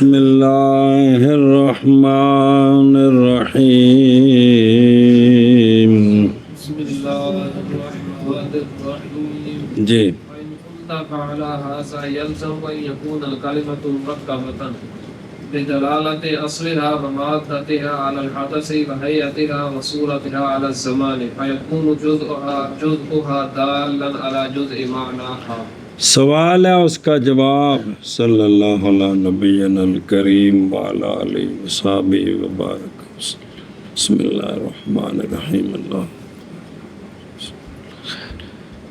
بسم اللہ الرحمن الرحیم. بسم اللہ الرحمن الرحیم. جی وَإِن كُنْتَ فَعَلَى هَذَا يَلْزَمُ أَن يَكُونَ الْكَلِمَةُ مُرَكَّبَةً بِدَلَالَةِ أَصْلِهَا وَمَادَّتِهَا عَلَى الْحَدَثِ وَهَيْئَتِهَا وَصُورَتِهَا عَلى الزَّمَانِ فَيَكُونُ جُزْءُهَا دَالًّا عَلى جُزْءِ مَعْنَاهَا. سوال ہے، اس کا جواب صلی اللہ علیہ نبینا الکریم وعلی آلہ وصحبہ وبارک وسلم. بسم اللہ الرحمن الرحیم. اللہ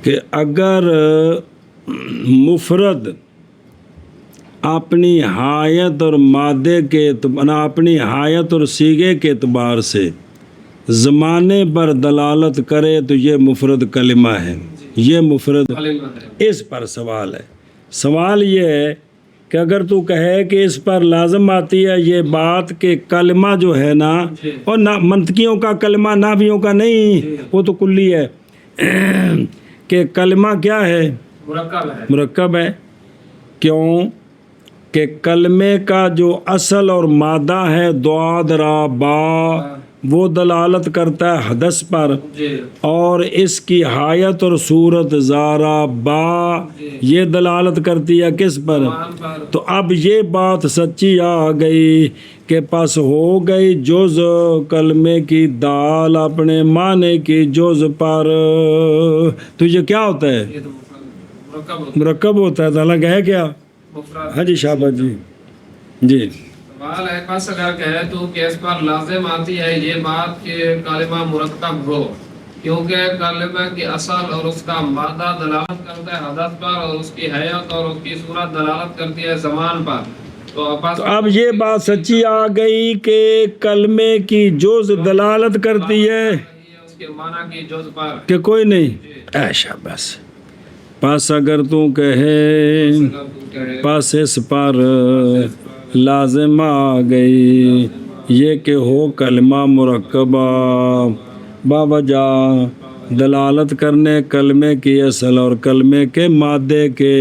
کہ اگر مفرد اپنی حایت اور مادے کے اپنی حایت اور صیغے کے اعتبار سے زمانے پر دلالت کرے تو یہ مفرد کلمہ ہے. یہ مفرد اس پر سوال ہے. سوال یہ ہے کہ اگر تو کہے کہ اس پر لازم آتی ہے یہ بات کہ کلمہ جو ہے نا، اور منطقیوں کا کلمہ نحویوں کا نہیں، وہ تو کلی ہے کہ کلمہ کیا ہے؟ مرکب ہے. کیوں کہ کلمے کا جو اصل اور مادہ ہے ضاد را با، وہ دلالت کرتا ہے حدث پر، اور اس کی حایت اور صورت زارا با یہ دلالت کرتی ہے کس پر؟ تو اب یہ بات سچی آ گئی کہ پس ہو گئی جز کلمے کی دال اپنے معنی کی جز پر. تو یہ کیا ہوتا ہے؟ مرکب ہوتا ہے. تعالیٰ کہے کیا؟ ہاں جی شاباش جی. جی سوال ہے، پس اگر کہے تو کہ اس پر لازم آتی ہے یہ بات کہ کلمہ مرکب ہو، کیونکہ کلمہ کی اصل اور اس کا مادہ دلالت کرتا ہے حدث پر، اور اس کی حیات اور اس کی صورت دلالت کرتی ہے زمان پر. تو اب یہ بات سچی آ گئی کہ کلمے کی جز دلالت کرتی ہے اس کے معنی کی جز پر کہ کوئی نہیں. ایشا بس پس اگر تو کہے پس اس پر لازم آ گئی یہ کہ ہو کلمہ مرکبہ باوجہ دلالت کرنے کلمے کی اصل اور کلمے کے مادے کے،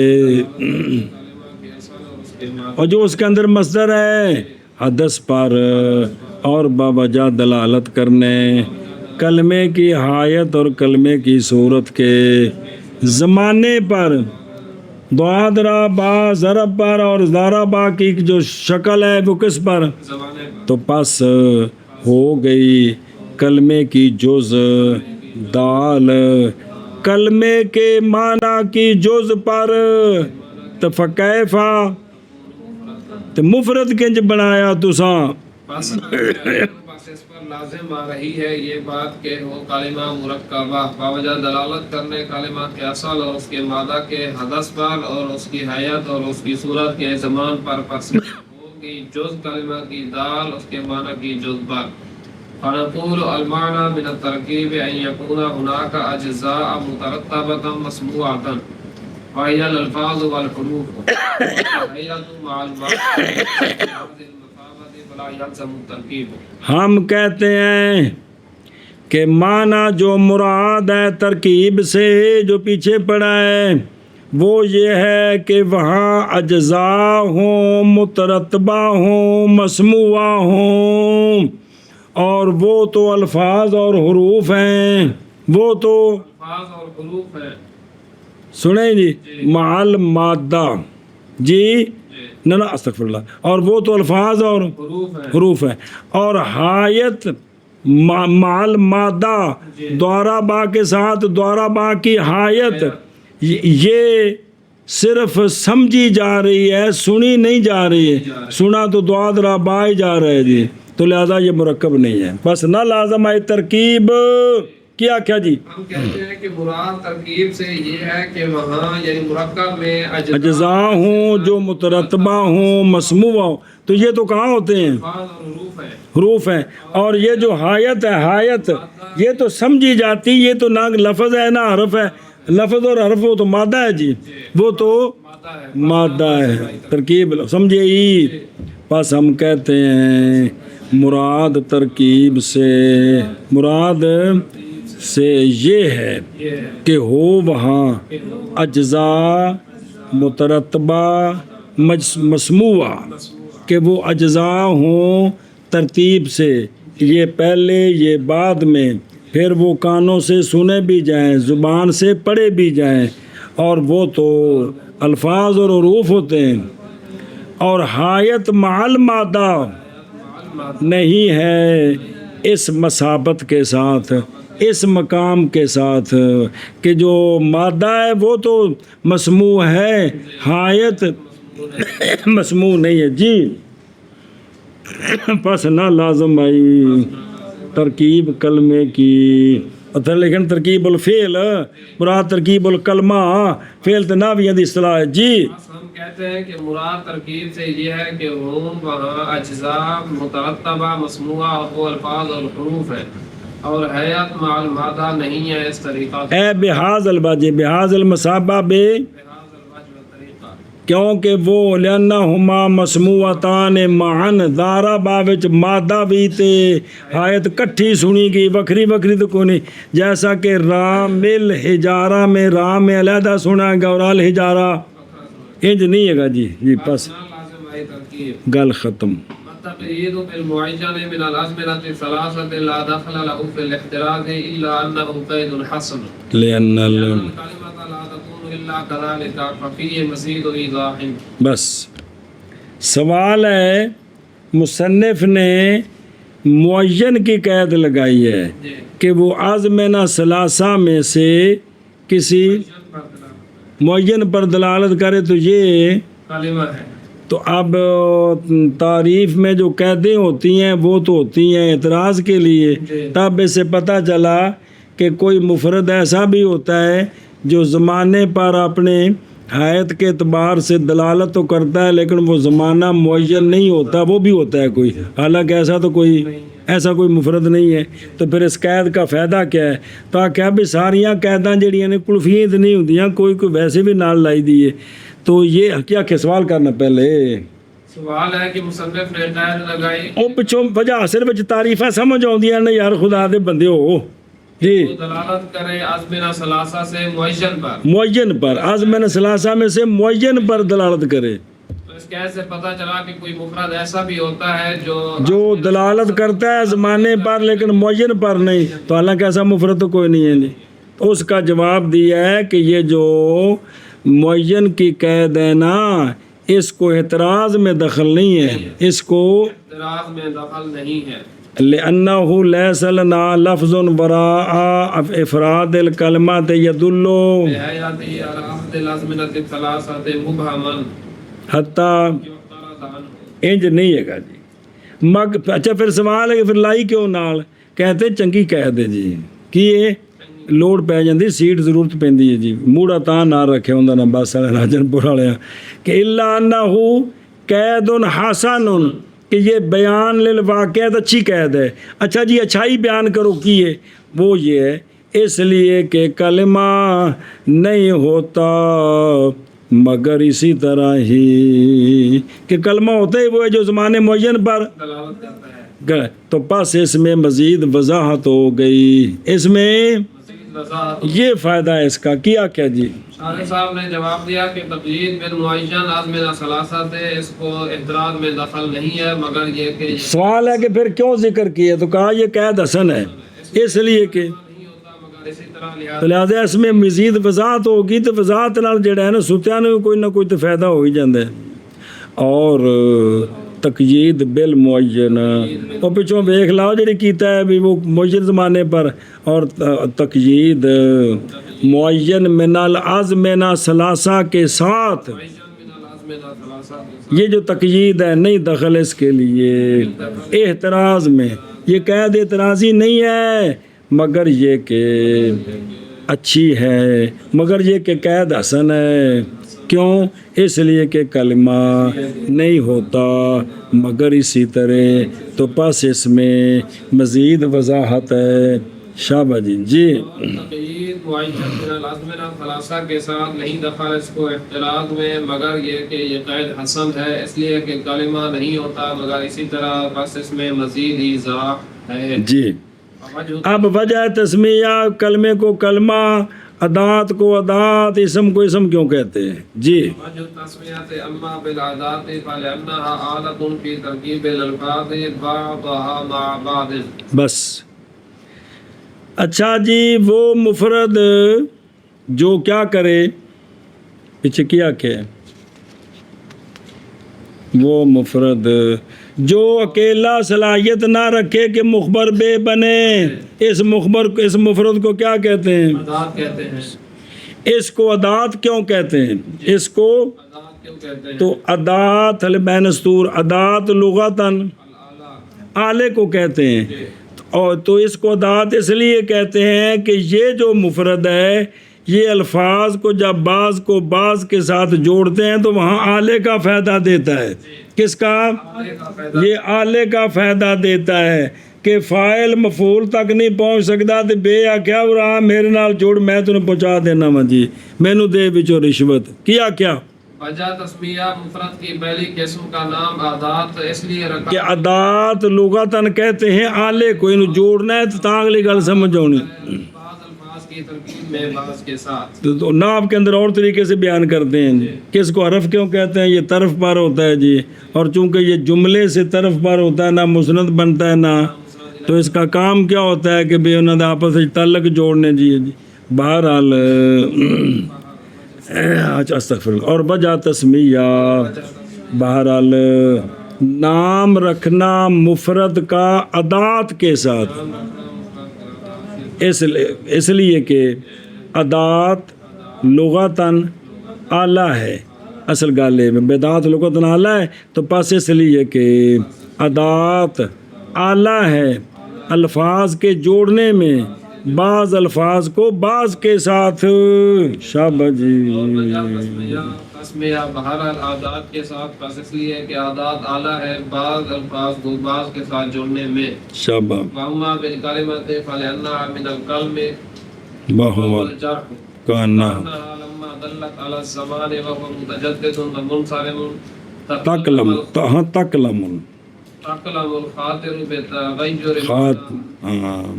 اور جو اس کے اندر مصدر ہے حدث پر، اور باوجہ دلالت کرنے کلمے کی حایت اور کلمے کی صورت کے زمانے پر، ضاد را با ضرب پر اور زارا با کی جو شکل ہے وہ کس پر؟ تو پس ہو گئی کلمے کی جز دال کلمے کے معنی کی جز پر. تو فکیفا تو مفرد کنج بنایا تساں. پس اس پر لازم آ رہی ہے یہ بات کہ وہ کلمہ مرکبہ باوجہ دلالت کرنے کلمہ کے اصل اور اس کے مادہ کے حدث پر اور اس کی حیات اور اس کی صورت کے زمان پر، پس ہوگی جز کلمہ کی دال اس کے معنی کی جز پر. فنقول المعنى من الترکیب ان یکون هناك اجزاء مترتبة مسموعة وهي الالفاظ والحروف وهي مع ہم کہتے ہیں کہ معنی جو مراد ہے ترکیب سے جو پیچھے پڑا ہے وہ یہ ہے کہ وہاں اجزاء ہوں، مترتبہ ہوں، مسموعہ ہوں، اور وہ تو الفاظ اور حروف ہیں. وہ تو الفاظ اور حروف ہیں. سنیں جی معل مادہ جی نہ استغفر اللہ، اور وہ تو الفاظ اور حروف ہیں. اور حایت معل مادہ دوارا با کے ساتھ دوارا با کی حایت یہ صرف سمجھی جا رہی ہے، سنی نہیں جا رہی ہے. سنا تو ضاد را با ہی جا رہا ہے جی، تو لہذا یہ مرکب نہیں ہے. بس نہ لازم آئی ترکیب کیا جی؟ ہم کہتے ہیں کہ مراد ترکیب سے یہ ہے کہ وہاں یعنی مرکب میں اجزاء ہوں جو مترتبہ ہوں، مسموعہ ہوں. تو یہ تو کہاں ہوتے ہیں؟ حروف ہیں. اور یہ جو حایت ہے، حایت یہ تو سمجھی جاتی، یہ تو نہ لفظ ہے نہ حرف ہے. لفظ اور حرف وہ تو مادہ ہے جی، وہ تو مادہ ہے. ترکیب سمجھے ہی. بس ہم کہتے ہیں مراد ترکیب سے یہ ہے کہ ہو وہاں اجزاء مترتبہ مسموعہ کہ وہ اجزاء ہوں ترتیب سے، یہ پہلے یہ بعد میں، پھر وہ کانوں سے سنے بھی جائیں، زبان سے پڑھے بھی جائیں، اور وہ تو الفاظ اور حروف ہوتے ہیں، اور حایت مع المادہ نہیں ہے اس مثابت کے ساتھ، اس مقام کے ساتھ کہ جو مادہ ہے وہ تو مسموع ہے، حایت مسموع نہیں ہے جی۔ پس نہ لازم آئی ترکیب کلمے کی، لیکن ترکیب الفعل مراد ترکیب الکلمہ، فعل تو ناویہ دی اصطلاح ہے جی۔ ہم کہتے ہیں کہ مراد ترکیب سے یہ ہے کہ وہاں اجزاء مترتبہ مسموعہ اور وہ الفاظ اور حروف ہے، اور حیات مع المادہ نہیں ہے اس طریقہ سے، اے بحاظ الوجہ، بحاظ المصابہ بے، بہذا الوجہ والطریقہ، کیونکہ وہ لأنہما مسموعتان معن دارا باوچ مادہ بھی تے آیت کٹھی سنی گئی، وکھری وکھری تو کوئی نہیں، جیسا کہ رام الحجارہ میں رام میں علیحدہ سنا گا اور الحجارہ انج نہیں ہے گا جی جی۔ پس نہ لازم آئی ترکیب۔ گل ختم۔ التقييد بالمعجن من الأزمنة الثلاثة لا دخل له في الاحتراز إلا أنه قيد حسن، لأن الكلمة لا تكون إلا كذلك ففيه مزيد إيضاح۔ بس سوال ہے مصنف نے معین کی قید لگائی ہے کہ وہ آزمینہ ثلاثہ میں سے کسی معین پر دلالت کرے تو یہ کلمہ ہے۔ تو اب تعریف میں جو قیدیں ہوتی ہیں وہ تو ہوتی ہیں اعتراض کے لیے، تب اس سے پتہ چلا کہ کوئی مفرد ایسا بھی ہوتا ہے جو زمانے پر اپنے حیت کے اعتبار سے دلالت تو کرتا ہے لیکن وہ زمانہ معین نہیں ہوتا، وہ بھی ہوتا ہے کوئی، حالانکہ ایسا کوئی مفرد نہیں ہے۔ تو پھر اس قید کا فائدہ کیا ہے؟ تاکہ اب ساریاں قیداں جڑیاں نے کلفیاں تو نہیں ہوندیاں، کوئی ویسے بھی نال لائی دیے۔ تو یہ کیا سوال کرنا پہلے سوال ہے کہ مصنف نے قید لگائی وہ پچھوں وجہ صرف تعریفیں سمجھ آؤندیاں نے، یار خدا دے بندے ہو جی، وہ دلالت کرے ازمنہ ثلاثہ سے معین پر، معین پر، آزمین ثلاثہ میں سے معین پر دلالت کرے۔ تو اس قید سے پتہ چلا کہ کوئی مفرد ایسا بھی ہوتا ہے جو دلالت کرتا ہے زمانے پر لیکن معین پر نہیں، تو حالانکہ ایسا مفرد تو کوئی نہیں ہے جی۔ تو اس کا جواب دیا ہے کہ یہ جو معین کی قید ہے نا، اس کو اعتراض میں دخل نہیں ہے، اس کو اعتراض میں دخل نہیں ہے، لأنه ليس لنا لفظ وراء افراد الکلمات يدل بحیات علی احد الازمنہ الثلاثہ مبہما حتیٰ یفترض عنہ۔ انج نہیں ہے گا جی۔ اچھا پھر سوال ہے کہ پھر لائی کیوں نال؟ کہتے چنگی قید ہے جی، کی یہ لوڑ پی جاندی، سیٹ ضرورت پیندی ہے جی، موڑا تاں نہ رکھے ہوندا نا بس والے راجن پور والے کہ الا انہ قید حسن، کہ یہ بیان للواقعات اچھی قید ہے۔ اچھا جی اچھائی بیان کرو کی ہے، وہ یہ ہے اس لیے کہ کلمہ نہیں ہوتا مگر اسی طرح ہی کہ کلمہ ہوتا ہی وہ ہے جو زمانے معین پر دلالت کرتا ہے، تو پس اس میں مزید وضاحت ہو گئی، اس میں مزید وضاحت۔ یہ فائدہ ہے اس کا کیا جی؟ شارح صاحب نے جواب دیا کہ تقیید بالمعین آزمنہ ثلاثہ سے اس کو اعتراض میں دخل نہیں ہے، مگر یہ کہ سوال ہے کہ پھر کیوں ذکر کیا؟ تو کہا یہ قید حسن ہے اس لیے کہ نہیں ہوتا مگر اسی طرح تو لہٰذا اس میں مزید وضاحت ہوگی، تو وضاحت نال جڑا ہے نا ستیاں نے کوئی نہ کوئی تو فائدہ ہو ہی جاتا ہے۔ اور تقیید بالمعین وہ پچھوں ویکھ لاؤ جڑی کیتا ہے بھی وہ معین زمانے پر، اور تقیید معین من الازمنہ ثلاثہ کے ساتھ، یہ جو تقیید ہے نہیں دخل اس کے لیے اعتراض میں، یہ قید اعتراضی نہیں ہے مگر یہ کہ اچھی ہے، مگر یہ کہ قید حسن ہے۔ کیوں؟ اس لیے کہ کلمہ نہیں ہوتا مگر اسی طرح، تو پس اس میں مزید وضاحت ہے۔ شابہ جی جی تقیید معین من الازمنہ ثلاثہ کے ساتھ نہیں دخل اس کو اعتراض میں، مگر یہ کہ یہ قید حسن ہے، اس لیے کہ کلمہ نہیں ہوتا مگر اسی طرح، بس اس میں مزید ایضاح ہے جی۔ اب وجہ تسمیہ کلمے کو کلمہ ادات کو ادات، اسم کو اسم کیوں کہتے ہیں؟ جی وجه التسمية أما بالعادات فلأنها آلة في تركيب الألفاظ بعضها مع بعض. بس. اچھا جی، وہ مفرد جو کیا کرے، پیچھے کیا کہ وہ مفرد جو اکیلا صلاحیت نہ رکھے کہ مخبر بے بنے، اس مفرد کو کیا کہتے ہیں؟ ادات کہتے ہیں. اس کو ادات کیوں کہتے ہیں؟ اس کو ادات کیوں کہتے ہیں؟ تو ادات بینستور ادات لغتاً آلے کو کہتے ہیں، اور تو اس کو ادات اس لیے کہتے ہیں کہ یہ جو مفرد ہے یہ الفاظ کو جب بعض کو بعض کے ساتھ جوڑتے ہیں تو وہاں آلے کا فائدہ دیتا ہے. کس کا؟ یہ آلے کا فائدہ دیتا ہے کہ فاعل مفعول تک نہیں پہنچ سکتا تو بے آخیا رہا میرے نال جوڑ میں تمہیں پہنچا دینا وا جی، مینو دے بچو رشوت. کیا کیا وجہ تسمیہ مفرد کی پہلی قسم کا نام عادات اس لیے رکھا کہ ادات لغتاً کہتے ہیں آلے کو، انہوں جوڑنا ہے تو تاں اگلی گل سمجھ آنی. بعض الفاظ کی ترکیب میں بعض کے ساتھ. تو ناف کے اندر اور طریقے سے بیان کرتے ہیں. کس کو حرف کیوں کہتے ہیں؟ یہ طرف پر ہوتا ہے جی، اور چونکہ یہ جملے سے طرف پر ہوتا ہے، نہ مسند بنتا ہے نہ، تو اس کا کام کیا ہوتا ہے کہ بھئی انہوں نے آپس میں تعلق جوڑنے. جی بہرحال استغفر اللہ. اور وجہ تسمیہ، بہرحال نام رکھنا مفرد کا ادات کے ساتھ، اس لیے کہ ادات لغتاً آلہ ہے. اصل گالے میں بدعت لغتاً آلہ ہے، تو پس اس لیے کہ ادات آلہ ہے الفاظ کے جوڑنے میں، بعض الفاظ کو بعض کے ساتھ. شاباش جی. تسمیہ بہرحال عادات کے ساتھ، بس اس لیے کہ عادات اعلیٰ ہے بعض الفاظ کو بعض کے ساتھ جوڑنے میں. شاباش. وَأَمَّا بِالْكَلِمَةِ فَلِأَنَّهَا مِنَ الْكَلْمِ بہو وَالْجَرْحِ کانا وَأَنَّهَا لَمَّا دَلَّتْ عَلَى الزَّمَانِ وَهُوَ مُتَجَدِّدٌ وَمُنْصَرِمٌ تکلم ہاں تکلم تَقْلَمُ الْخَاطِرُ بِتَغَيُّرِ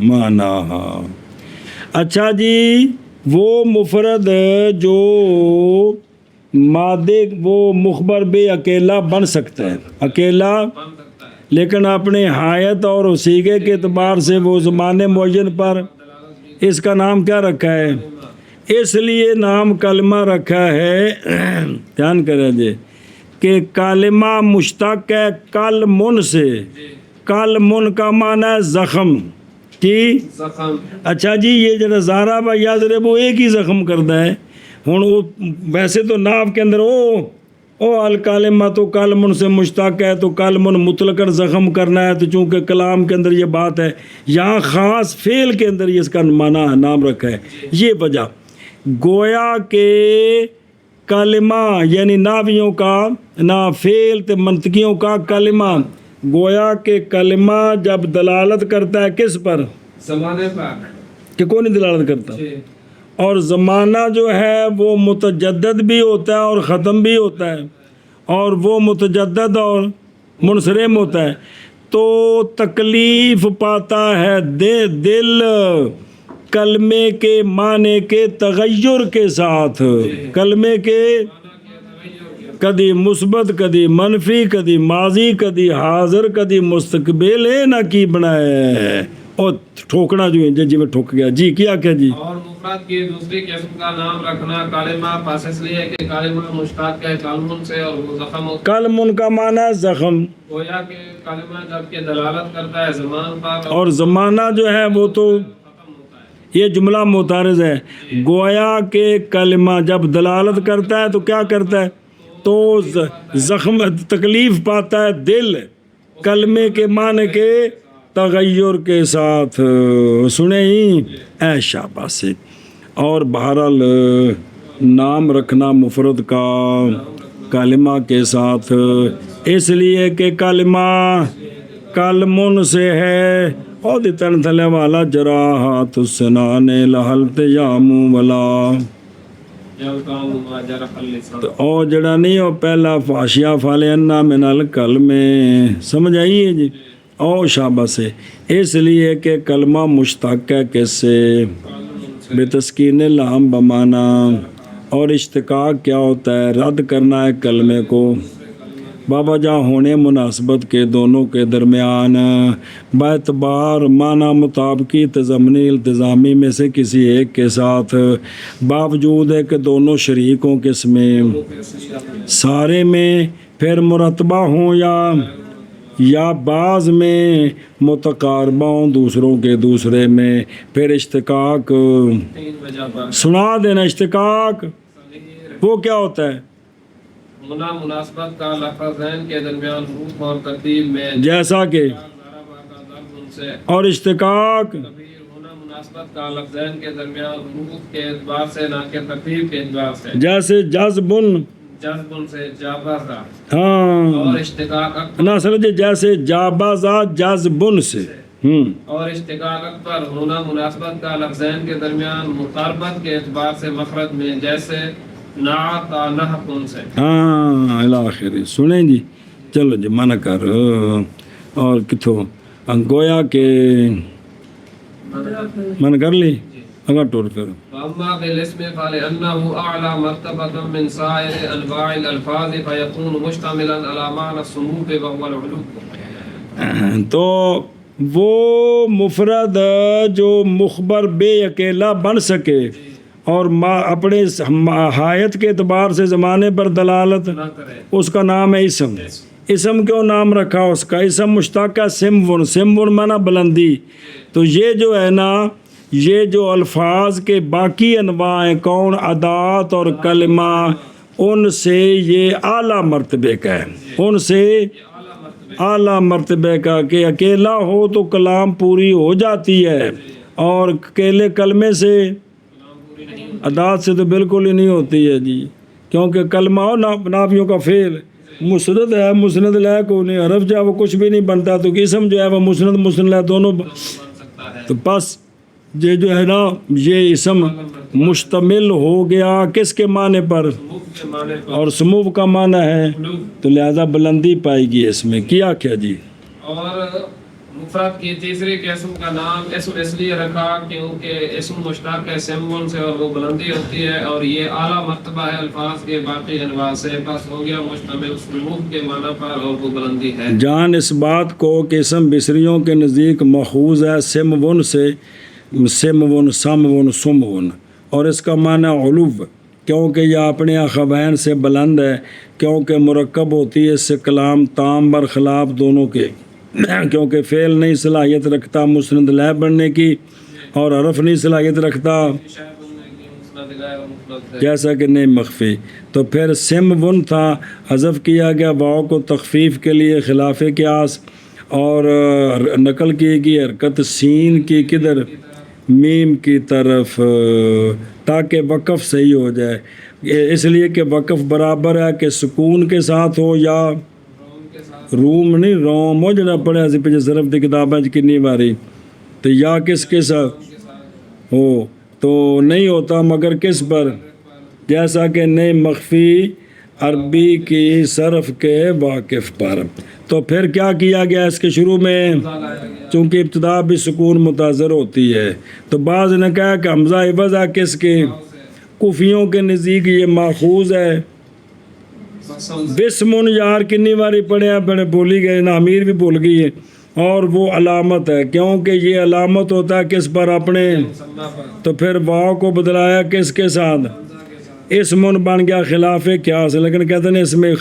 مانا. اچھا جی، وہ مفرد جو مادے وہ مخبر بے اکیلا بن سکتا ہے، اکیلا، بن سکتا ہے. لیکن اپنے حایت اور سیغے کے اعتبار سے وہ زمانے معین پر اس کا نام کیا رکھا ہے؟ اس لیے نام کلمہ رکھا ہے. دھیان کریں جی کہ کلمہ مشتق ہے کلمن سے. کلمن کا معنی ہے زخم کی. زخم. اچھا جی، یہ جڑا زارا با یضرب وہ ایک ہی زخم کرتا ہے. ہوں وہ ویسے تو ناف کے اندر او الکلمہ تو کلمن سے مشتق ہے، تو کلمن مطلقاً زخم کرنا ہے، تو چونکہ کلام کے اندر یہ بات ہے، یہاں خاص فعل کے اندر یہ اس کا معنی نام رکھا ہے. یہ وجہ گویا کہ کلمہ یعنی ناویوں کا نہ فعل تے منطقیوں کا کلمہ، گویا کہ کلمہ جب دلالت کرتا ہے کس پر؟ زمانے پر. کہ کون نہیں دلالت کرتا؟ جی. اور زمانہ جو ہے وہ متجدد بھی ہوتا ہے اور ختم بھی ہوتا ہے، اور وہ متجدد اور منصرم ہوتا ہے. تو تکلیف پاتا ہے دل کلمے کے معنی کے تغیر کے ساتھ. کلمے کے کدی مثبت، کدی منفی، کدی ماضی، کدی حاضر، کدی مستقبل ہے نہ کی بنایا ہے. اور ٹھوکنا جو ہے جی میں ٹھوک گیا. جی کیا جی؟ اور مفرد کی دوسری قسم کا نام رکھنا کلمہ، پس اس لیے کہ کلمہ مشتق ہے کلمن سے اور وہ زخم ہوتا ہے. کلمن کا معنی ہے زخم، گویا کہ کلمہ جب کہ دلالت کرتا ہے زمان پر، اور زمانہ جو ہے وہ تو ختم ہوتا ہے. یہ جملہ معترض ہے. گویا کہ کلمہ جب دلالت کرتا ہے تو کیا کرتا ہے؟ تو زخم تکلیف پاتا ہے دل کلمے کے معنی کے تغیر کے ساتھ. سنیں ہی اے شاباش سے. اور بہرحال نام رکھنا مفرد کا کلمہ کے ساتھ، اس لیے کہ کلمہ کلمن سے ہے. اور دتن تھلے والا جراحات السنان لحلت یامو ولا، اور جڑا نہیں ہو پہلا فاشیا فالنا من الکلم. سمجھ آئیے جی؟ او شاباش سے. اس لیے کہ کلمہ مشتق ہے کس سے؟ بتسکین لام بمانا. اور اشتقاق کیا ہوتا ہے؟ رد کرنا ہے کلمے کو بابا جا ہونے مناسبت کے دونوں کے درمیان باعتبار معنی مطابقی تضمنی التزامی میں سے کسی ایک کے ساتھ، باوجود ہے کہ دونوں شریکوں کے اس میں سارے میں پھر مرتبہ ہوں یا بعض میں متقاربہ ہوں دوسروں کے دوسرے میں. پھر اشتقاق سنا دینا. اشتقاق وہ کیا ہوتا ہے؟ مناسبت کا لفظین کے درمیان حروف اور ترتیب میں، جیسا کہ اور اشتقاق مناسبت کا لفظین کے درمیان حروف کے اعتبار سے نہ کہ ترتیب کے اعتبار سے، جیسے جذبن سے جابازہ. ہاں اور اشتقاق نہ سمجھے جیسے جابازہ جذبن سے. اور اشتقاق پر ہونا مناسبت کا لفظین کے درمیان مقاربت کے اعتبار سے مخرج میں، جیسے نعت نحقن سے. ہاں الاخر سنیں جی. چلو جی منع کر اور کتوں گویا کہ منع کر لی اگر ٹور کرو. واما بالاسم فلانه اعلى مرتبه من سائر انواع الالفاظ فيكون مشتملا على معنى الصمود وهو العلو. تو وہ مفرد جو مخبر بے اکیلا بن سکے اور اپنے حایت کے اعتبار سے زمانے پر دلالت، اس کا نام ہے اسم. اسم کیوں نام رکھا اس کا؟ اسم مشتق ہے سمون. سمون مانا بلندی. تو یہ جو ہے نا، یہ جو الفاظ کے باقی انواع ہیں، کون ادات اور کلمہ، ان سے یہ اعلیٰ مرتبے کا ہے. ان سے اعلیٰ مرتبے کا کہ اکیلا ہو تو کلام پوری ہو جاتی ہے، اور اکیلے کلمے سے ادات سے تو بالکل ہی نہیں ہوتی ہے جی. کیونکہ کلمہ ہو نافیوں کا فعل مسند ہے، مسند لے کو نہیں، حرف جو ہے وہ کچھ بھی نہیں بنتا. تو اسم جو ہے وہ مسند لے دونوں. تو بس یہ جو ہے نا، یہ اسم مشتمل ہو گیا کس کے معنی پر؟ اور سمو کا معنی ہے، تو لہذا بلندی پائے گی اس میں. کیا جی؟ اور مفرد کی تیسری قسم کا نام اسم اس لیے رکھا کیونکہ اسم مشتق ہے سمون سے اور وہ بلندی ہوتی ہے، اور یہ اعلیٰ مرتبہ ہے الفاظ کے باقی انواع سے. بس ہو گیا مشتمل سموف کے معنی پر، اور وہ بلندی ہے. جان اس بات کو کہ اسم بصریوں کے نزدیک ماخوذ ہے سمون سے، سمون سمون سمون، اور اس کا معنی علو، کیونکہ یہ اپنے اخوین سے بلند ہے، کیونکہ مرکب ہوتی ہے اس سے کلام تام برخلاف دونوں کے. کیونکہ فعل نہیں صلاحیت رکھتا مسند لے بننے کی، اور حرف نہیں صلاحیت رکھتا جیسا کہ نہیں مخفی. تو پھر سم تھا، حذف کیا گیا واو کو تخفیف کے لیے خلاف قیاس، اور نقل کی گئی حرکت سین کی کدھر؟ میم کی طرف، تاکہ وقف صحیح ہو جائے. اس لیے کہ وقف برابر ہے کہ سکون کے ساتھ ہو یا روم نہیں روم ہو، جڑا پڑھا سی پہ صرف دی کتابیں کنی باری، تو یا کس کے ساتھ ہو تو نہیں ہوتا مگر کس پر؟ جیسا کہ نہیں مخفی عربی کی صرف کے واقف پر. تو پھر کیا کیا گیا اس کے شروع میں؟ چونکہ ابتدا بھی سکون متاثر ہوتی ہے، تو بعض نے کہا کہ حمزہ عوض ہے کس کے؟ کوفیوں کے نزدیک یہ ماخوذ ہے بسمن. یار کنی باری پڑھے ہیں، بڑے بولی گئے نا، امیر بھی بھول گئی ہے. اور وہ علامت ہے، کیونکہ یہ علامت ہوتا ہے کس پر؟ اپنے. تو پھر واو کو بدلایا کس کے ساتھ؟ اسمن بن گیا خلاف قیاس. لیکن کہتے ہیں اس میں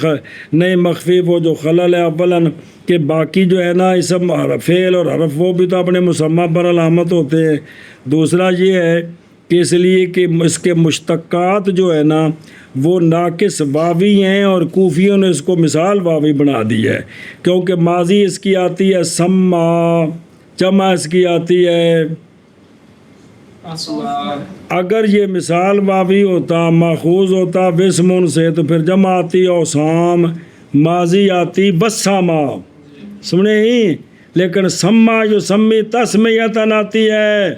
نہیں مخفی وہ جو خلل ہے اولن کہ باقی جو ہے نا اسم فعل اور حرف وہ بھی تو اپنے مسمہ پر علامت ہوتے ہیں. دوسرا یہ ہے کہ اس لیے کہ اس کے مشتقات جو ہے نا وہ ناقص واوی ہیں، اور کوفیوں نے اس کو مثال واوی بنا دی ہے، کیونکہ ماضی اس کی آتی ہے سما، جمع اس کی آتی ہے. اگر یہ مثال واوی ہوتا، ماخوذ ہوتا وسمن سے، تو پھر جمع آتی اوسام، ماضی آتی بسامہ، سمجھے ہی. لیکن سما جو سمی تسمیتن آتی ہے،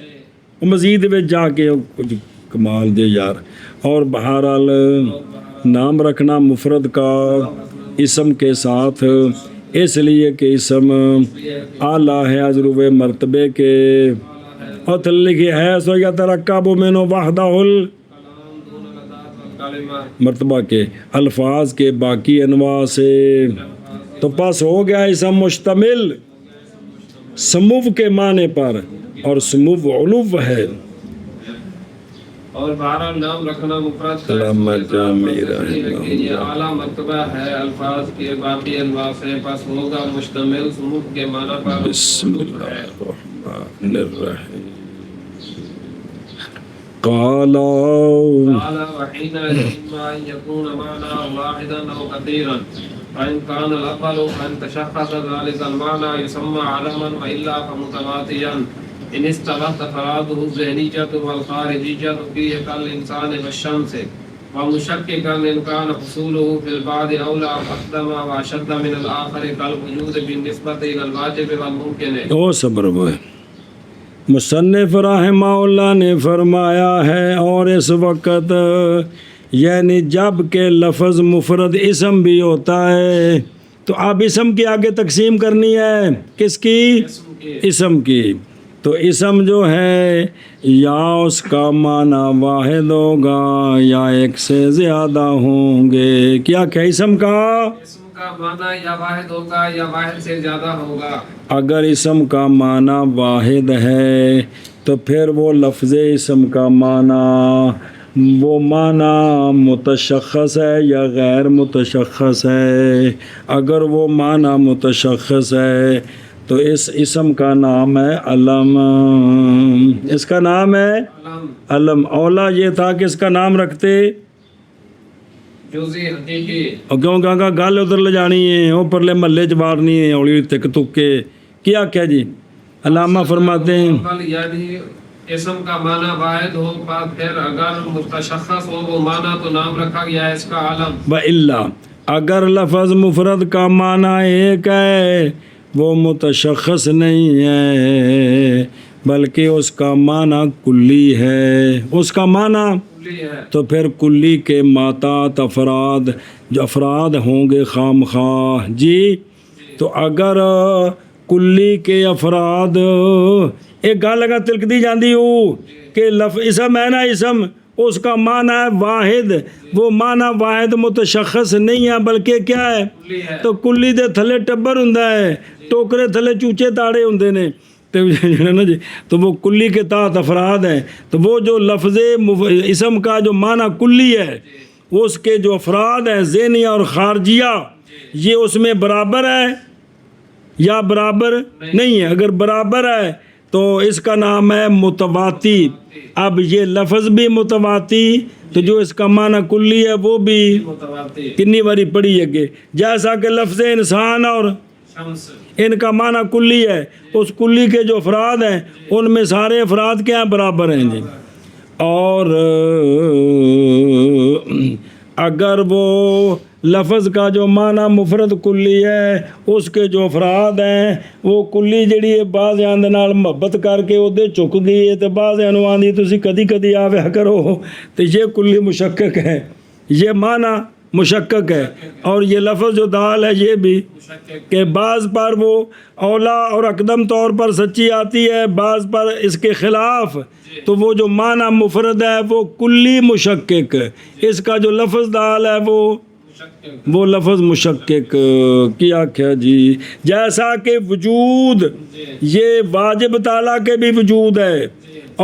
مزید میں جا کے کچھ کمال دے یار. اور بہرحال نام رکھنا مفرد کا اسم کے ساتھ اس لیے کہ اسم اعلیٰ ہے اذرو مرتبے کے، اور تھلے لکھی ہے سو یترکب من وحدہ کلام دون الادات والکلمہ مرتبہ کے الفاظ کے باقی انواع سے، تو پس ہو گیا اسم مشتمل سمو کے معنی پر، اور سمو علو ہے۔ اور بہرحال نام رکھنا مفرد کا علامہ جامع یہ اعلیٰ مرتبہ ہے الفاظ کے باقی انواع سے، پس ہوگا مشتمل سمو کے معنی پر۔ بسم اللہ الرحمن الرحیم۔ قال قال وحينئذ إما أن يكون معنى واحدا أو كثيرا، فإن كان الأول أن تشخص ذلك المعنى يسمى علما، وإلا فمتواتيا إن استغرقت أفراده الذهنية والخارجية فيه كالإنسان والشمس، ومشككا إن كان حصوله في البعض أولى أقدم وأشد من الآخر كالوجود بالنسبة إلى الواجب والممكن۔ او صبر ہوئے، مصنف رحمہ اللہ نے فرمایا ہے، اور اس وقت یعنی جب کہ لفظ مفرد اسم بھی ہوتا ہے تو اب اسم کی آگے تقسیم کرنی ہے، کس کی؟ اسم کی۔ تو اسم جو ہے یا اس کا معنی واحد ہوگا یا ایک سے زیادہ ہوں گے۔ کیا کہ اسم کا کا معنی یا واحد ہوگا یا واحد سے زیادہ ہوگا۔ اگر اسم کا معنی واحد ہے تو پھر وہ لفظ اسم کا معنی وہ معنی متشخص ہے یا غیر متشخص ہے۔ اگر وہ معنی متشخص ہے تو اس اسم کا نام ہے علم، اس کا نام ہے علم۔ اولا یہ تھا کہ اس کا نام رکھتے جزئی حقیقی، اور کیوں کہا گل ادھر لے جانی ہے، وہ پرلے محلے چ مارنی ہے، ہولی تک تک کیا کیا جی علامہ فرماتے ہیں یعنی اسم کا معنی واحد ہو، پھر اگر متشخص ہو وہ معنی تو نام رکھا گیا ہے اس کا علم۔ وَإِلَّا اگر لفظ مفرد کا معنی ایک ہے وہ متشخص نہیں ہے بلکہ اس کا معنی کلی ہے، اس کا معنی تو پھر کلی کے ماتات افراد جو افراد ہوں گے خام خواہ جی۔ تو اگر کلی کے افراد ایک گل لگا تلک دی جاندی ہو کہ اسم ہے نا، اسم اس کا معنی ہے واحد، وہ معنی واحد متشخص نہیں ہے بلکہ کیا ہے تو کلی دے تھلے ٹبر ہوندا ہے، ٹوکرے تھلے چوچے تاڑے ہوندے نے نا جی، تو وہ کلی کے تحت افراد ہیں۔ تو وہ جو لفظ اسم کا جو معنی کلی ہے اس کے جو افراد ہیں ذہنیہ اور خارجیہ یہ اس میں برابر ہے یا برابر نہیں ہے؟ اگر برابر ہے تو اس کا نام ہے متواتی۔ اب یہ لفظ بھی متواتی تو جو اس کا معنی کلی ہے وہ بھی کنی باری پڑھی ہے، جیسا کہ لفظ انسان اور ان کا معنی کلی ہے، اس کلی کے جو افراد ہیں ان میں سارے افراد کیا برابر ہیں جی۔ اور اگر وہ لفظ کا جو معنی مفرد کلی ہے اس کے جو افراد ہیں وہ کلی جڑی ہے بعض دے نال محبت کر کے وہ جھک گئی ہے تو بعض آندھی تسی کدی کدی آویا کرو، تو یہ کلی مشکک ہے، یہ معنی مشکک ہے۔ اور یہ لفظ جو دال ہے یہ بھی کہ بعض پر وہ اولا اور اقدم طور پر سچی آتی ہے، بعض پر اس کے خلاف، تو وہ جو معنی مفرد ہے وہ کلی مشکک، اس کا جو لفظ دال ہے وہ لفظ مشکک کیا کیا جی۔ جیسا کہ وجود یہ واجب تعالیٰ کے بھی وجود ہے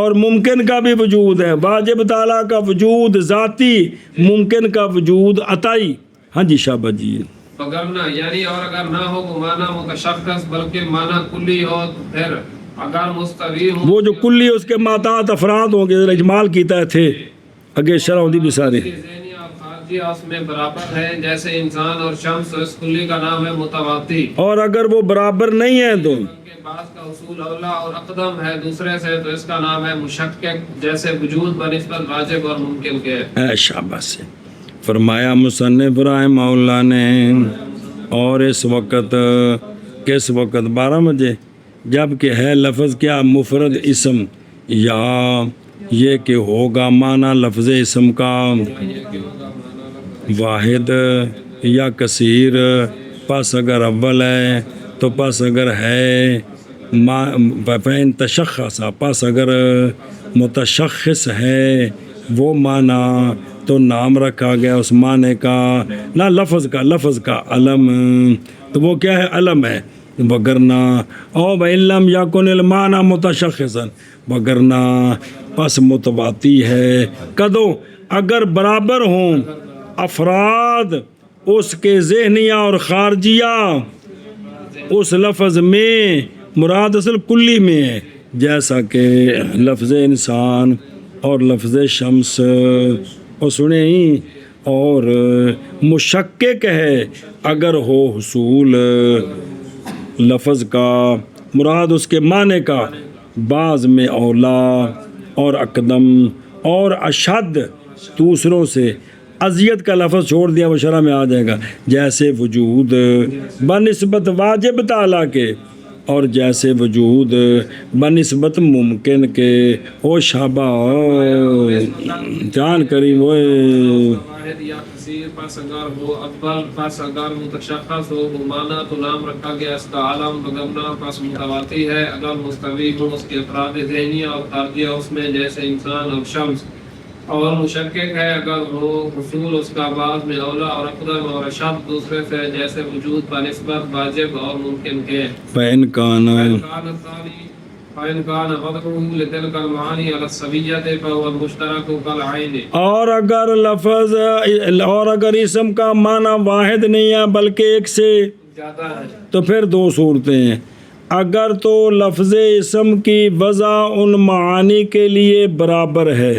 اور ممکن کا بھی وجود ہے، واجب تعالیٰ کا وجود ذاتی، ممکن کا وجود عطائی۔ ہاں جی شابہ جی۔ اگر نہ یعنی اور اگر نہ ہو وہ معنی متشخص بلکہ معنی کلی ہو، پھر اگر مستوی ہو وہ جو کلی اس کے ماتات افراد ہوں گے، اجمال کیتا تھے اگے شرح ہوندی بھی سارے ذہنی اور خارجی اس میں برابر ہے، جیسے انسان اور شمس، اس کلی کا نام ہے متواتی۔ اور اگر وہ برابر نہیں ہیں تو بعض کا اصول اولا اور اقدم ہے دوسرے سے تو اس کا نام ہے مشکک، جیسے وجود بنسبت واجب اور ممکن کے۔ شاباش سے فرمایا مصنف رحمہ اللہ نے، اور اس وقت کس وقت 12 بجے جب کہ ہے لفظ کیا مفرد اسم یا یہ کہ ہوگا معنی لفظ اسم کا واحد یا کثیر، پس اگر اول ہے تو پس اگر ہے فَإِن تشخص، پس اگر متشخص ہے وہ معنی تو نام رکھا گیا اس معنی کا، نہ لفظ کا علم، تو وہ کیا ہے؟ علم ہے. وگرنہ او وَإِن لَّمْ يَكُنِ الْمَعْنَى مُتَشَخِّصًا، وگرنہ پس متواتی ہے کدو اگر برابر ہوں افراد اس کے ذہنیہ اور خارجیہ اس لفظ میں، مراد اصل کلی میں ہے، جیسا کہ لفظ انسان اور لفظ شمس، اور سنیں ہی، اور مشکک ہے اگر ہو حصول لفظ کا مراد اس کے معنی کا، بعض میں اولا اور اقدم اور اشد دوسروں سے، اذیت کا لفظ چھوڑ دیا وہ شرح میں آ جائے گا، جیسے وجود بنسبت واجب تعالیٰ کے، اور جیسے وجود بنسبت ممکن کے. او شابہ جان کریم ہوئے. واحد یا کثیر، پس اگر ہو اول، پس اگر متشخص ہو وہ معنی تو نام رکھا گیا اس کا عالم، وگرنہ پس متواتی ہے اگر مستوی ہو اس کے افراد ذہنیہ اور خارجیہ اس میں، جیسے انسان اور شمس، اور مشکک ہے اگر ہو حصول اس کا بعض میں اولا اور اقدم اور اشد دوسرے سے، جیسے وجود بنسبت واجب اور ممکن کے. فَإِن كَانَ فَإِن كَانَ وَضْعُهُ لِتِلْكَ الْمَعَانِي عَلَى السَّوِيَّةِ فَهُوَ الْمُشْتَرَكُ كَالْعَيْنِ. اور اگر لفظ اور اگر اسم کا معنی واحد نہیں ہے بلکہ ایک سے زیادہ ہے تو پھر دو صورتیں ہیں. اگر تو لفظ اسم کی وضع ان معانی کے لیے برابر ہے،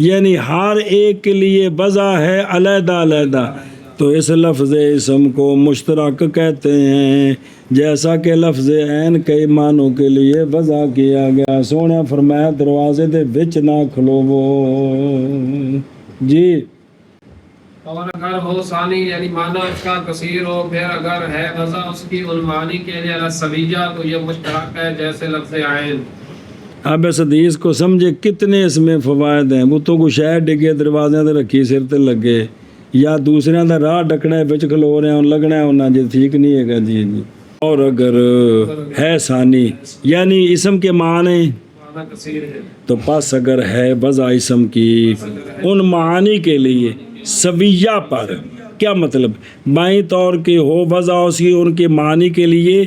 یعنی ہر ایک کے لیے وضع ہے علیحدہ علیحدہ، تو اس لفظ اسم کو مشترک کہتے ہیں، جیسا کہ لفظ عین کئی معنوں کے لیے وضع کیا گیا. سونے فرمایا دروازے دے وچ نہ کھلوو. جی. اور اگر ہو ثانی یعنی معنی اس کا کثیر ہو، پھر اگر ہے وضع اس کی ان معنی کے لیے السویہ تو یہ مشترک ہے، جیسے لفظ عین. اب اس حدیث کو سمجھے کتنے اس میں فوائد ہیں. وہ تو کچھ شہر ڈگے دروازے تے رکھی سر تے لگے، یا دوسرے دا راہ ڈکنا ہے بچ کھلو رہے ہیں لگنا ہے انہاں جی ٹھیک نہیں ہے گا. جی جی. اور اگر ہے ثانی یعنی اسم کے معنی کثیر ہے تو پس اگر ہے وضع اسم کی ان معانی کے لیے سویہ پر، کیا مطلب بائیں طور کی ہو وضع اس کی ان کے معنی کے لیے،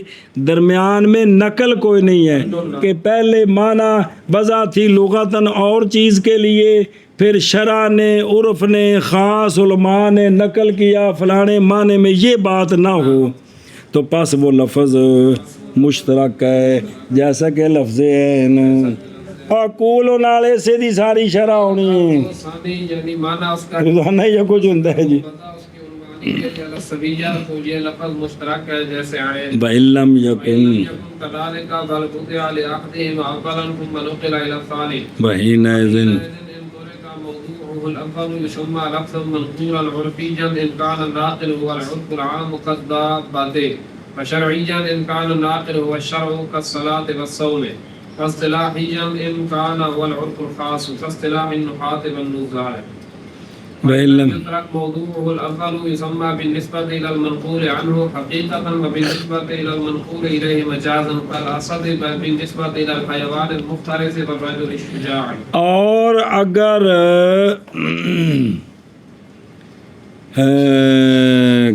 درمیان میں نقل کوئی نہیں ہے کہ پہلے معنی وضع تھی لغتاً اور چیز کے لیے، پھر شرع نے عرف نے خاص علماء نے نقل کیا فلانے معنی میں، یہ بات نہ ہو تو پس وہ لفظ مشترک ہے، جیسا کہ لفظ عین. اور کول و نالے سے دی ساری شرح ہونی ہے، ثانی یعنی معنی اس کا روزانہ یہ کچھ ہوتا ہے. جی. وضع اس کی ان معنی کے لیے السویہ تو یہ لفظ مشترک ہے، جیسے عین. وَإِن لَّمْ يَكُن كَذَلِكَ بَلْ بُدِعَ لِأَحَدِهِمْ أَوَّلًا ثُمَّ نُقِلَ إِلَى الثَّانِي. وَحِينَئِذٍ موضوعه الأول يسمى لفظا منقولا عرفيا إن كان الناقل هو العرف العام كالضابة، وشرعيا إن كان الناقل هو الشرع كالصلاة والصوم، واصطلاحيا إن كان هو العرف الخاص كاصطلاح النحاة والنزاع. وَإِن لَّمْ يترك موضوعه الأول يسمى بالنسبة إلى المنقول عنه حقيقة، وبالنسبة إلى المنقول إليه مجازا، كالأسد بالنسبة إلى الحيوان المفترس والرجل الشجاع. اور اگر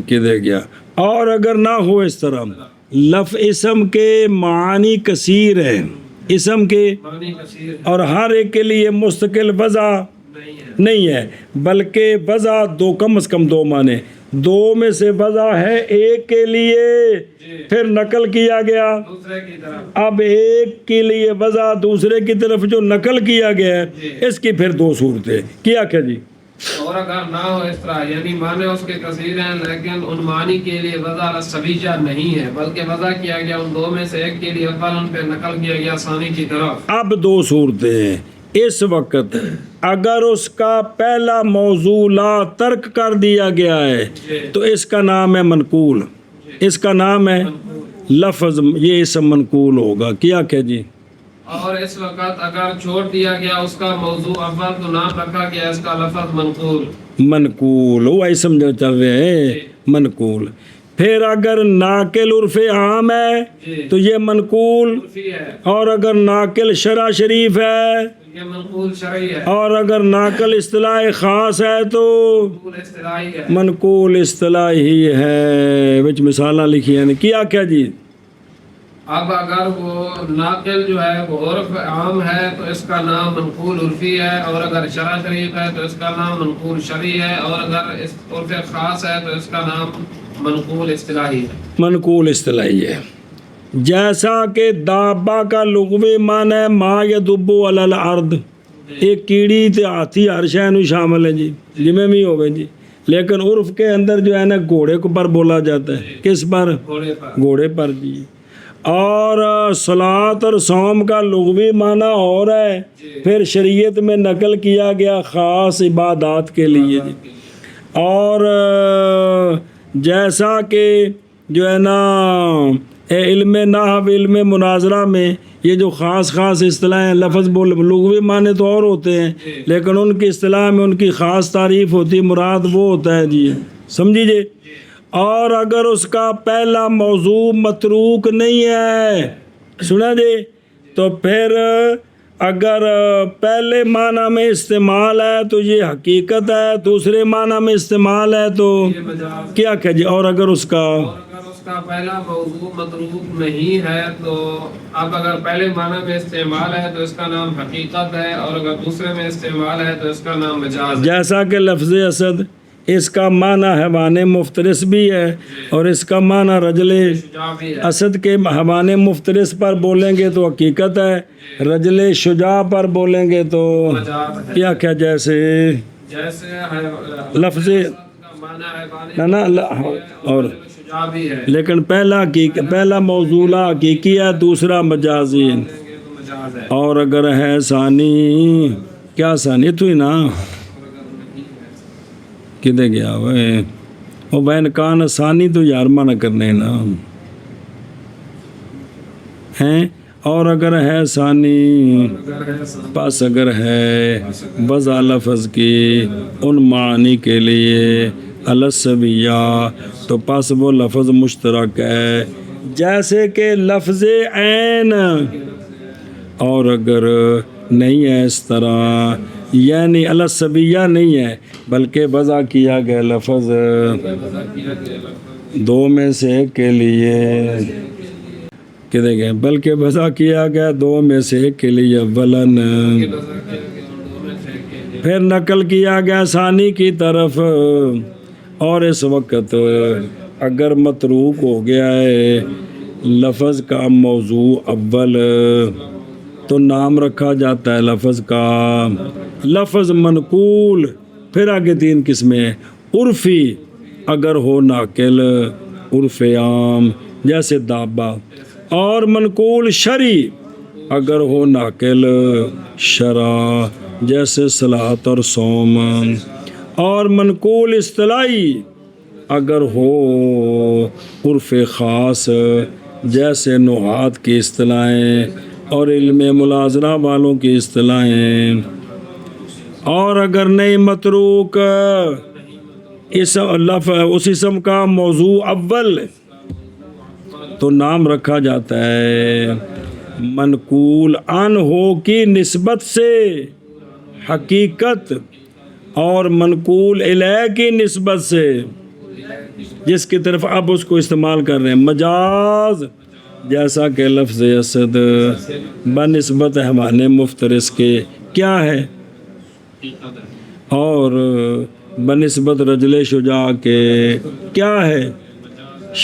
کدھر گیا، اور اگر نہ ہو اس طرح لفظ اسم کے معانی کثیر ہیں، اسم کے معنی کثیر اور ہر ایک کے لیے مستقل وضع نہیں ہے، بلکہ وضع دو کم از کم دو معنی، دو میں سے وضع ہے ایک کے لیے پھر نقل کیا گیا، دوسرے کی طرف اب ایک کے لیے وضع دوسرے کی طرف جو نقل کیا گیا ہے اس کی پھر دو صورتیں کیا کہ جی. اور اگر نہ ہو اس طرح یعنی معنی اس کے کثیر ہیں لیکن ان معنی کے لیے وضع السویہ نہیں ہے، بلکہ وضع کیا گیا ان دو میں سے ایک کے لیے اول ان پہ نقل کیا گیا ثانی کی طرف. اب دو صورتیں ہیں اس وقت. اگر اس کا پہلا موضوع لا ترک کر دیا گیا ہے تو اس کا نام ہے منقول، اس کا نام ہے لفظ، یہ اسم منقول ہوگا. کیا کہ جی. اور اس وقت اگر چھوڑ دیا گیا اس کا موضوع اول تو نام رکھا گیا اس کا لفظ منقول. منقول وہ اسم جو چل رہے ہیں منقول. پھر اگر ناقل عرف عام ہے تو یہ منقول، عرفی ہے، اور اگر ناقل شرع شریف ہے، یہ منقول شرعی ہے، اور اگر ناقل اصطلاح خاص ہے تو منقول اصطلاحی ہے۔ منقول اصطلاحی ہے۔ وچ مثالاں لکھی ہیں کیا کیا جی؟ اب اگر وہ ناقل جو ہے وہ عرف عام ہے تو اس کا نام منقول عرفی ہے، اور اگر شرع شریف ہے تو اس کا نام منقول شرعی ہے، اور اگر اس عرف خاص ہے تو اس کا نام منقول اصطلاحی ہے۔ منقول اصطلاحی ہے۔ جیسا کہ دابہ کا لغوی معنی ہے ما یدب علی الارض، ایک کیڑی تے ہاتھی ہر شے نو شامل ہے جی، جویں بھی ہوے جی، لیکن عرف کے اندر جو ہے نا گھوڑے کو پر بولا جاتا ہے، کس پر؟ گھوڑے پر۔ گھوڑے پر جی۔ اور صلاۃ اور صوم کا لغوی معنی اور ہے، پھر شریعت میں نقل کیا گیا خاص عبادات کے لیے جی۔ اور جیسا کہ جو ہے نا علم نحو، علم مناظرہ میں یہ جو خاص خاص اصطلاحیں لفظ لغوی معنی تو اور ہوتے ہیں، لیکن ان کی اصطلاح میں ان کی خاص تعریف ہوتی، مراد وہ ہوتا ہے جی، سمجھیے۔ اور اگر اس کا پہلا موضوع متروک نہیں ہے، سنا جی، تو پھر اگر پہلے معنی میں استعمال ہے تو یہ حقیقت ہے، دوسرے معنی میں استعمال ہے تو یہ مجاز۔ کیا کہ جی؟ اور اگر اس کا اور اگر اس کا پہلا موضوع متروک نہیں ہے تو اب اگر پہلے معنی میں استعمال ہے تو اس کا نام حقیقت ہے، اور اگر دوسرے میں استعمال ہے تو اس کا نام مجاز ہے۔ جیسا کہ لفظ اسد، اس کا معنی حیوان مفترس بھی ہے، اور اس کا معنی رجل شجاع بھی ہے۔ اسد کے حیوان مفترس پر بولیں گے تو حقیقت ہے، رجل شجاع پر بولیں گے تو مجاز ہے۔ کیا کیا؟ جیسے جیسے لفظ کا معنی حیوان نا اور شجاع بھی ہے، لیکن پہلا موضوع حقیقی ہے، دوسرا مجازی ہے۔ تو مجاز ہے۔ اور اگر ہے ثانی، کیا ثانی تو ہی نا کدے گیا وہ بین کان ثانی تو یار منع کرنے نا ہیں۔ اور اگر ہے ثانی، پس اگر ہے وضع لفظ کی ان معنی کے لیے السبیہ تو پس وہ لفظ مشترک ہے، جیسے کہ لفظ عین۔ اور اگر نہیں ہے اس طرح، یعنی السبیہ نہیں ہے بلکہ وضع کیا گیا لفظ دو میں سے ایک کے لیے، کدے گئے بلکہ وضع کیا گیا دو میں سے ایک کے لیے اولن، پھر نقل کیا گیا ثانی کی طرف، اور اس وقت اگر متروک ہو گیا ہے لفظ کا موضوع اول تو نام رکھا جاتا ہے لفظ کا لفظ منقول۔ پھر آگے تین قسمیں، عرفی اگر ہو ناقل عرف عام جیسے دابہ، اور منقول شرعی اگر ہو ناقل شرع جیسے صلاۃ اور صوم، اور منقول اصطلاحی اگر ہو عرف خاص جیسے نحات کی اصطلاحیں اور علم مناظرہ والوں کی اصطلاحیں۔ اور اگر نہیں متروک اس اسم کا موضوع اول تو نام رکھا جاتا ہے منقول عن ہو کی نسبت سے حقیقت، اور منقول الیہ کی نسبت سے جس کی طرف اب اس کو استعمال کر رہے ہیں مجاز، جیسا کہ لفظ اسد بنسبت حیوان مفترس کے کیا ہے، اور بنسبت رجل شجاع کے کیا ہے،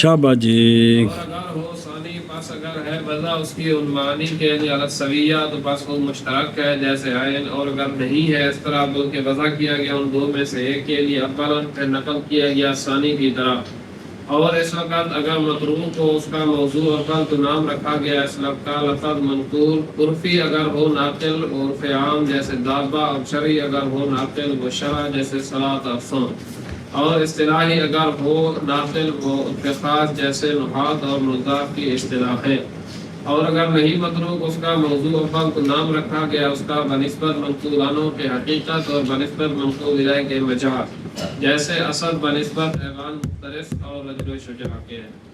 شابہ جی۔ اگر ہو ثانی، پس اگر ہے وضع اس کی عنوانی کے لیے السویہ تو پس وہ مشترک ہے جیسے عین، اور اگر نہیں ہے اس طرح بلکہ وضع کیا گیا ان دو میں سے ایک کے لیے اول، پھر نقل کیا گیا ثانی کی طرف۔ اور اس وقت اگر متروک ہو اس کا موضوع اول تو نام رکھا گیا اس لفظ کا لفظ منقول۔ عرفی اگر ہو ناقل عرف عام جیسے دابہ، اور شرعی اگر ہو ناقل و شرع جیسے صلاۃ اور صوم، اور اصطلاحی اگر ہو ناقل و عرف خاص جیسے نحات اور مضاف کی اصطلاحیں۔ اور اگر نہیں متروک اس کا موضوع اول تو نام رکھا گیا اس کا بنسبت منقول عنہ کے حقیقت اور بنسبت منقول الیہ کے مجاز۔ جیسے اسد بنسبت حیوان مختلف اور رجل شجاع کے ہیں۔